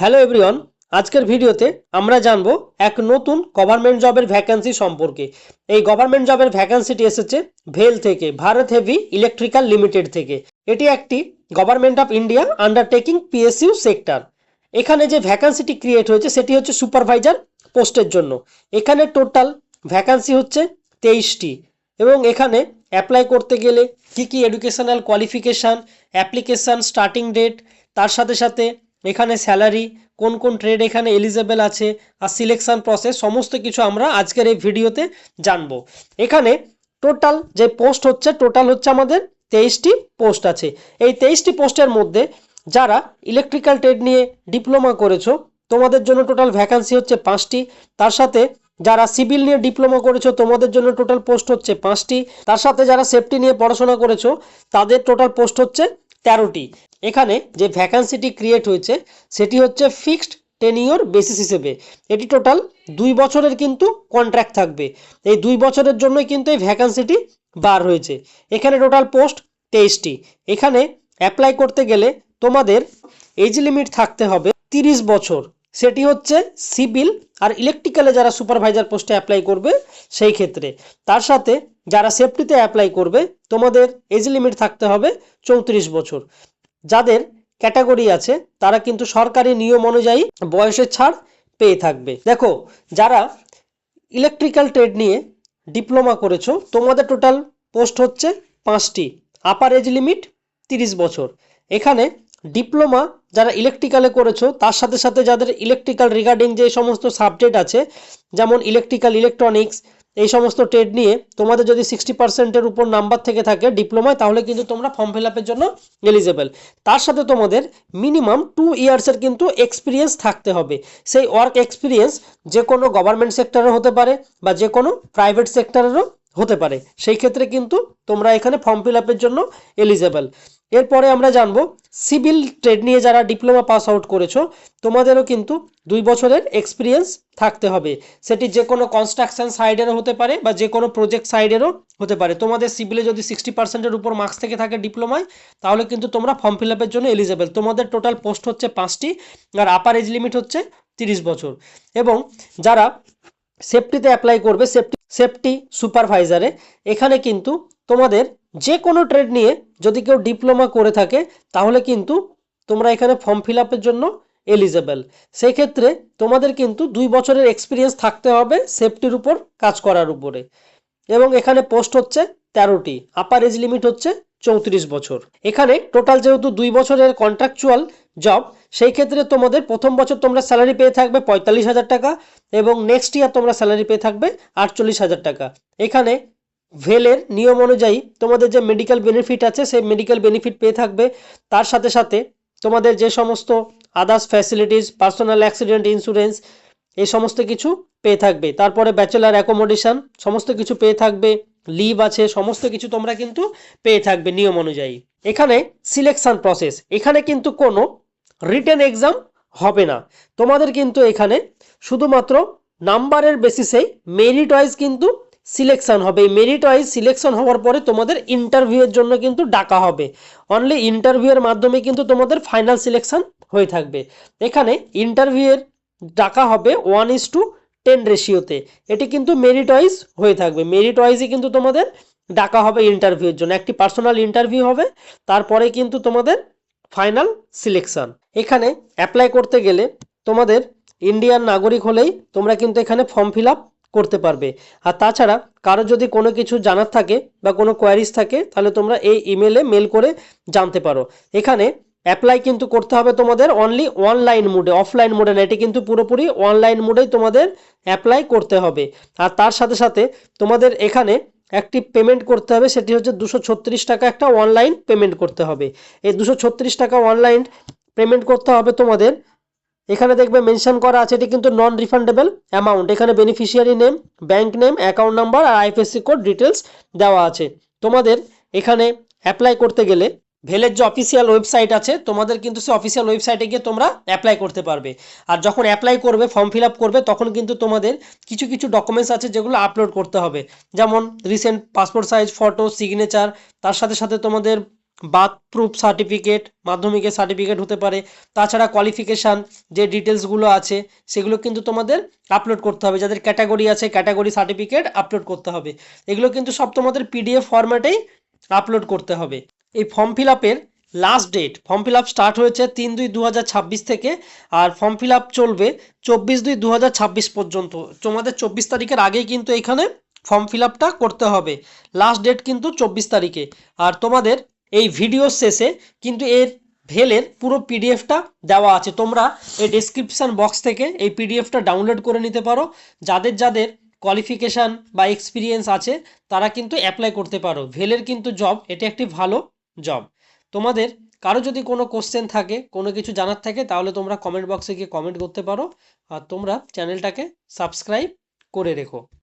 Hello everyone, আজকের ভিডিওতে আমরা জানবো এক নতুন গভর্নমেন্ট জবের ভ্যাকেন্সি সম্পর্কে। এই গভর্নমেন্ট জবের ভ্যাকেন্সিটি এসেছে ভেল থেকে, ভারত হেভি ইলেকট্রিক্যাল লিমিটেড থেকে। এটি একটি government of India undertaking PSU sector. এখানে যে ভ্যাকেন্সিটি ক্রিয়েট হয়েছে সেটি হচ্ছে সুপারভাইজার পোস্টের জন্য। এখানে টোটাল ভ্যাকেন্সি হচ্ছে 23টি এবং এখানে অ্যাপ্লাই করতে গেলে কি educational qualification, application starting date, তার সাথে সাথে এখানে স্যালারি, কোন কোন ট্রেড এখানে এলিজেবল আছে, আর সিলেকশন প্রসেস সমস্ত কিছু আমরা আজকের এই ভিডিওতে জানবো। এখানে টোটাল যে পোস্ট হচ্ছে আমাদের 23টি পোস্ট আছে। এই 23টি পোস্টের মধ্যে যারা ইলেকট্রিক্যাল ট্রেড নিয়ে ডিপ্লোমা করেছো তোমাদের জন্য টোটাল ভ্যাকান্সি হচ্ছে 5টি। তার সাথে যারা সিভিল নিয়ে ডিপ্লোমা করেছো তোমাদের জন্য টোটাল পোস্ট হচ্ছে 5টি। তার সাথে যারা সেফটি নিয়ে পড়াশোনা করেছো তাদের টোটাল পোস্ট হচ্ছে 13টি। এখানে যে ভ্যাকান্সিটি ক্রিয়েট হয়েছে সেটি হচ্ছে ফিক্সড টেনিওর বেসিস হিসেবে। এটি টোটাল 2 বছরের কিন্তু কন্ট্রাক্ট থাকবে। এই 2 বছরের জন্যই কিন্তু এই ভ্যাকান্সিটি বার হয়েছে। এখানে টোটাল পোস্ট 23টি। এখানে অ্যাপ্লাই করতে গেলে তোমাদের এজ লিমিট থাকতে হবে 30 বছর। সেটি হচ্ছে সিভিল আর ইলেকট্রিক্যালে যারা সুপারভাইজার পোস্টে অ্যাপ্লাই করবে সেই ক্ষেত্রে। তার সাথে যারা সেফটিতে অ্যাপ্লাই করবে তোমাদের এজ লিমিট থাকতে হবে 34 বছর। যাদের ক্যাটাগরি আছে তারা কিন্তু সরকারি নিয়ম অনুযায়ী বয়সের ছাড় পেয়ে থাকবে। দেখো, যারা ইলেকট্রিক্যাল ট্রেড নিয়ে ডিপ্লোমা করেছো তোমাদের টোটাল পোস্ট হচ্ছে 5টি। আপার এজ লিমিট 30 বছর। এখানে ডিপ্লোমা যারা ইলেকট্রিক্যালে করেছো তার সাথে সাথে যাদের ইলেকট্রিক্যাল রিগার্ডিং যে সমস্ত সাবজেক্ট আছে, যেমন ইলেকট্রিক্যাল, ইলেকট্রনিক্স, এই সমস্ত ট্রেড নিয়ে তোমাদের যদি 60%-এর উপর নাম্বার থেকে থাকে ডিপ্লোমায়, তাহলে কিন্তু তোমরা ফর্ম ফিল আপের জন্য এলিজেবল। তার সাথে তোমাদের মিনিমাম 2 ইয়ার্সের কিন্তু এক্সপিরিয়েন্স থাকতে হবে। সেই ওয়ার্ক এক্সপিরিয়েন্স যে কোনো গভর্নমেন্ট সেক্টরের হতে পারে বা যে কোনো প্রাইভেট সেক্টরেরও হতে পারে। সেই ক্ষেত্রে কিন্তু তোমরা এখানে ফর্ম ফিল আপের জন্য এলিজেবল। এরপরে আমরা জানবো সিভিল ট্রেড নিয়ে যারা ডিপ্লোমা পাস আউট করেছো তোমাদেরও কিন্তু 2 বছরের এক্সপিরিয়েন্স থাকতে হবে। সেটি যে কোনো কনস্ট্রাকশন সাইডেরও হতে পারে বা যে কোনো প্রজেক্ট সাইডেরও হতে পারে। তোমাদের সিভিলে যদি 60%-এর উপর মার্কস থেকে থাকে ডিপ্লোমায়, তাহলে কিন্তু তোমরা ফর্ম ফিল আপের জন্য এলিজেবল। তোমাদের টোটাল পোস্ট হচ্ছে 5টি আর আপার এজ লিমিট হচ্ছে 30 বছর। এবং যারা সেফটিতে অ্যাপ্লাই করবে, সেফটি সুপারভাইজারে, এখানে কিন্তু তোমাদের যে কোনো ট্রেড নিয়ে যদি কেউ ডিপ্লোমা করে থাকে তাহলে কিন্তু তোমরা এখানে ফর্ম ফিল আপের জন্য এলিজেবল। সেই ক্ষেত্রে তোমাদের কিন্তু 2 বছরের এক্সপিরিয়েন্স থাকতে হবে সেফটির উপর কাজ করার উপরে। এবং এখানে পোস্ট হচ্ছে 13টি। আপার এজ লিমিট হচ্ছে 34 বছর। এখানে টোটাল যেহেতু 2 বছরের কন্ট্রাকচুয়াল জব, সেই ক্ষেত্রে তোমাদের প্রথম বছর তোমরা স্যালারি পেয়ে থাকবে 45,000 টাকা এবং নেক্সট ইয়ার তোমরা স্যালারি পেয়ে থাকবে 48,000 টাকা। এখানে ভেলের নিয়ম অনুযায়ী তোমাদের যে মেডিকেল বেনিফিট আছে সেই মেডিকেল বেনিফিট পেয়ে থাকবে। তার সাথে সাথে তোমাদের যে সমস্ত others facilities, personal accident insurance, এই সমস্ত কিছু পেয়ে থাকবে। তারপরে ব্যাচেলার অ্যাকোমোডেশন সমস্ত কিছু পেয়ে থাকবে, লিভ আছে, সমস্ত কিছু তোমরা কিন্তু পেয়ে থাকবে নিয়ম অনুযায়ী। এখানে সিলেকশন প্রসেস, এখানে কিন্তু কোনো রিটেন এক্সাম হবে না। তোমাদের কিন্তু এখানে শুধুমাত্র নাম্বারের বেসিসেই মেরিট ওয়াইজ কিন্তু সিলেকশন হবে। এই মেরিট ওয়াইজ সিলেকশন হওয়ার পরে তোমাদের ইন্টারভিউয়ের জন্য কিন্তু ডাকা হবে। অনলি ইন্টারভিউয়ের মাধ্যমে কিন্তু তোমাদের ফাইনাল সিলেকশন হয়ে থাকবে। এখানে ইন্টারভিউয়ের ডাকা হবে 1:10 রেশিওতে। এটি কিন্তু মেরিট ওয়াইজ হয়ে থাকবে। মেরিট ওয়াইজই কিন্তু তোমাদের ডাকা হবে ইন্টারভিউয়ের জন্য। একটি পার্সোনাল ইন্টারভিউ হবে, তারপরে কিন্তু তোমাদের ফাইনাল সিলেকশন। এখানে অ্যাপ্লাই করতে গেলে তোমাদের ইন্ডিয়ান নাগরিক হলেই তোমরা কিন্তু এখানে ফর্ম ফিল আপ করতে পারবে। আর তাছাড়া কারো যদি কোনো কিছু জানার থাকে বা কোনো কোয়ারিজ থাকে তাহলে তোমরা এই ইমেলে মেল করে জানতে পারো। এখানে অ্যাপ্লাই কিন্তু করতে হবে তোমাদের অনলি অনলাইন মোডে, অফলাইন মোডে না। এটি কিন্তু পুরোপুরি অনলাইন মোডেই তোমাদের অ্যাপ্লাই করতে হবে। আর তার সাথে সাথে তোমাদের এখানে একটি পেমেন্ট করতে হবে, সেটি হচ্ছে 236 টাকা একটা অনলাইন পেমেন্ট করতে হবে। এই 236 টাকা অনলাইন পেমেন্ট করতে হবে তোমাদের। এখানে দেখবে মেনশন করা আছে এটি কিন্তু নন রিফান্ডেবল অ্যামাউন্ট। এখানে beneficiary name, bank name, account number আর আইএফএসসি কোড ডিটেলস দেওয়া আছে। তোমাদের এখানে অ্যাপ্লাই করতে গেলে ভেলের যে অফিসিয়াল ওয়েবসাইট আছে তোমাদের কিন্তু সেই অফিসিয়াল ওয়েবসাইটে গিয়ে তোমরা অ্যাপ্লাই করতে পারবে। আর যখন অ্যাপ্লাই করবে, ফর্ম ফিল আপ করবে, তখন কিন্তু তোমাদের কিছু কিছু ডকুমেন্টস আছে যেগুলো আপলোড করতে হবে, যেমন recent passport size photo, signature, তার সাথে সাথে তোমাদের বার্থ প্রুফ সার্টিফিকেট, মাধ্যমিকের সার্টিফিকেট হতে পারে, তাছাড়া কোয়ালিফিকেশান যে ডিটেলসগুলো আছে সেগুলো কিন্তু তোমাদের আপলোড করতে হবে। যাদের ক্যাটাগরি আছে ক্যাটাগরি সার্টিফিকেট আপলোড করতে হবে। এগুলো কিন্তু সব তোমাদের পিডিএফ ফরম্যাটেই আপলোড করতে হবে। এই ফর্ম ফিল আপের last date, form fill up start হয়েছে 3/2/2026 থেকে, আর ফর্ম ফিল আপ চলবে 24/2/2026 পর্যন্ত। তোমাদের 24 তারিখের আগেই কিন্তু এখানে ফর্ম ফিল আপটা করতে হবে। লাস্ট ডেট কিন্তু 24 তারিখে। আর তোমাদের এই ভিডিও শেষে কিন্তু এর ভেলের পুরো পিডিএফটা দেওয়া আছে, তোমরা এই ডেসক্রিপশান বক্স থেকে এই পিডিএফটা ডাউনলোড করে নিতে পারো। যাদের যাদের কোয়ালিফিকেশান বা এক্সপিরিয়েন্স আছে তারা কিন্তু অ্যাপ্লাই করতে পারো। ভেলের কিন্তু জব, এটা একটি ভালো জব। তোমাদের কারো যদি কোনো কোশ্চেন থাকে, কোনো কিছু জানার থাকে, তাহলে তোমরা কমেন্ট বক্সে গিয়ে কমেন্ট করতে পারো। আর তোমরা চ্যানেলটাকে সাবস্ক্রাইব করে রেখো।